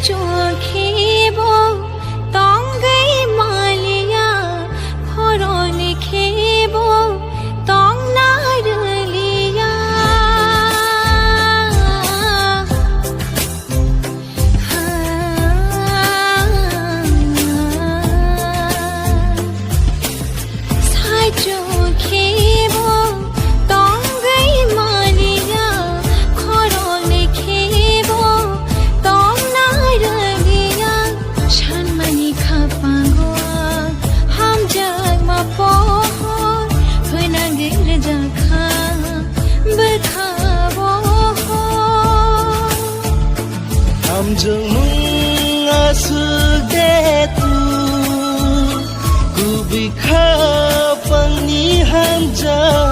চোখেবো তঙ্গই Malia খরণ খেবো Tang নারলিয়া Sai চোখেবো তঙ্গই Malia খরণ খেবো Tang নারলিয়া সানমানি খাপাঙ্গোয়া Hum জাগमा pohor होनांगोर जाखा बखाबो Hamjung mung asuk detu Ku bikha pang ni hamjung